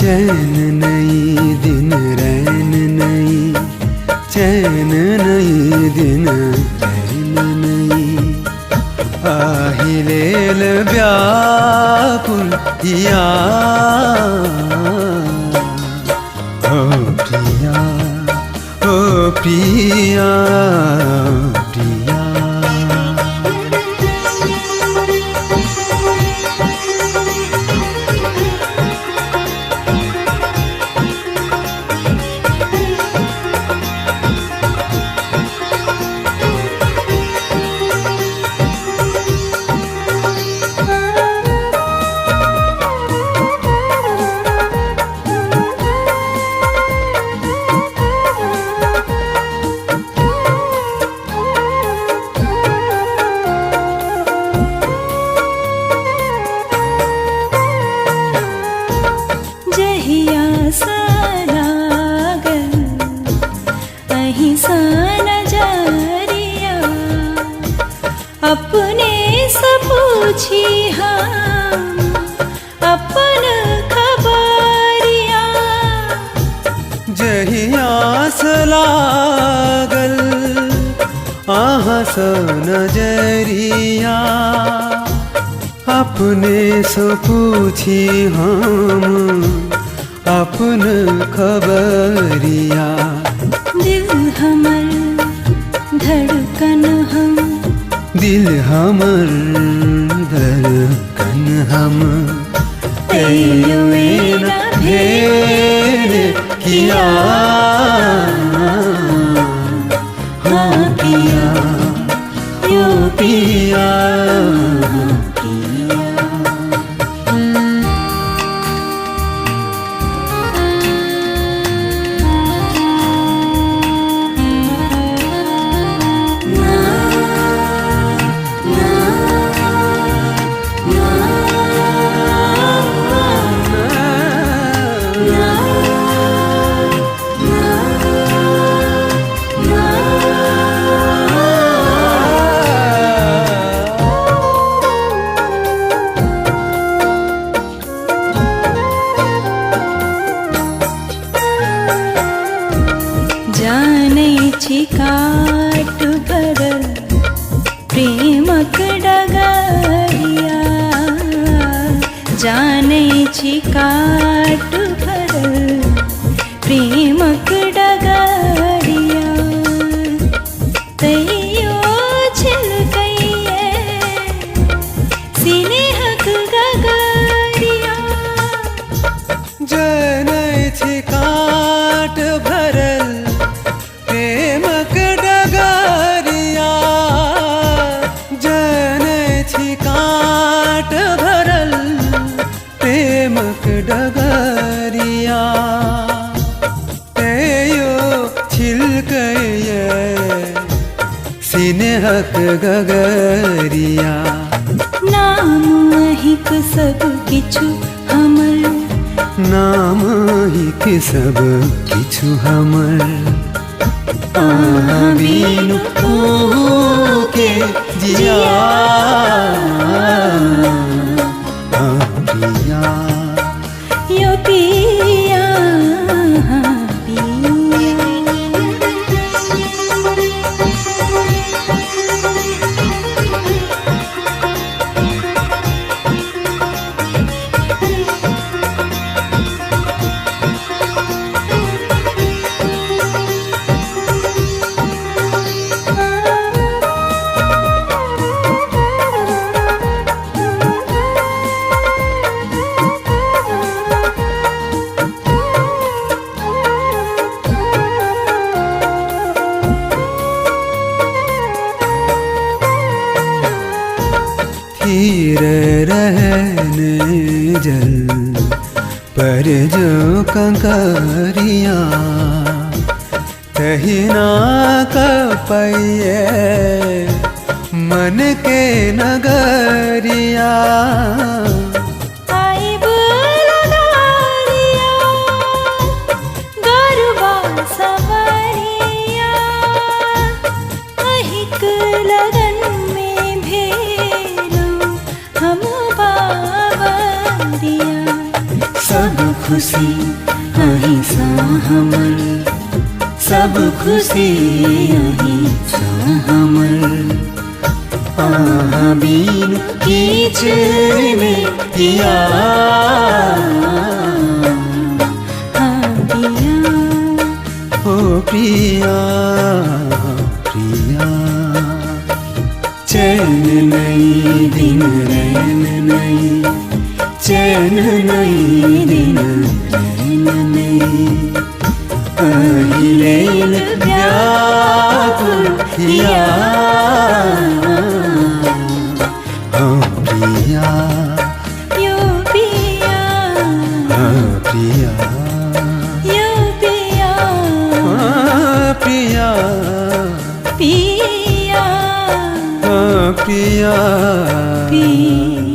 चैन नहीं दिन रैन नहीं, चैन नहीं दिन रैन नहीं। आहिलेल व्याकुल किया ओ प्रिया, ओ प्रिया, प्रिया। अपने से पूछी हम अपन खबरिया, जहिया से लागल आहस नजरिया। अपने से पूछी हम अपन खबरिया। दिल हमर धड़कन हम, दिल हमर धड़कन हम, तेरे न भेद किया, हाँ किया, यो पिया, जाने छी काट भरल प्रेमक डगरिया, जाने छी काट भरल प्रेमक डगरिया। तैयो छिलकैये सिनेहक गगरिया, जाने छी काट भरल प्रेमक डगरिया। जाने छी काट भरल प्रेमक डगरिया। तेयो छिलकैये सिनेहक गगरिया। नाम अहिक सब किछु हमर, नाम हिक सब किछु हमर। बीनु के जिया, पिया, यो पिया, पिया। स्थिर रहने जल पर जो कंकरिया, तहिना कपैये मन के नगरिया। आइब लगारिया गरुबा सवरिया, अहिक लगन में भेलू हम बावरिया। सब खुशी अहिंसा हमर सब खुशी अहिंसा हमर बीन कीच में पिया पिया ओ प्रिया प्रिया चैन नहीं दिन रैन नहीं चैन नहीं दिन रैन नहीं अहिलेन व्याकुल हिया प्रिया यो पिया प्रिया यो पिया प्रिया पिया प्रिया पिया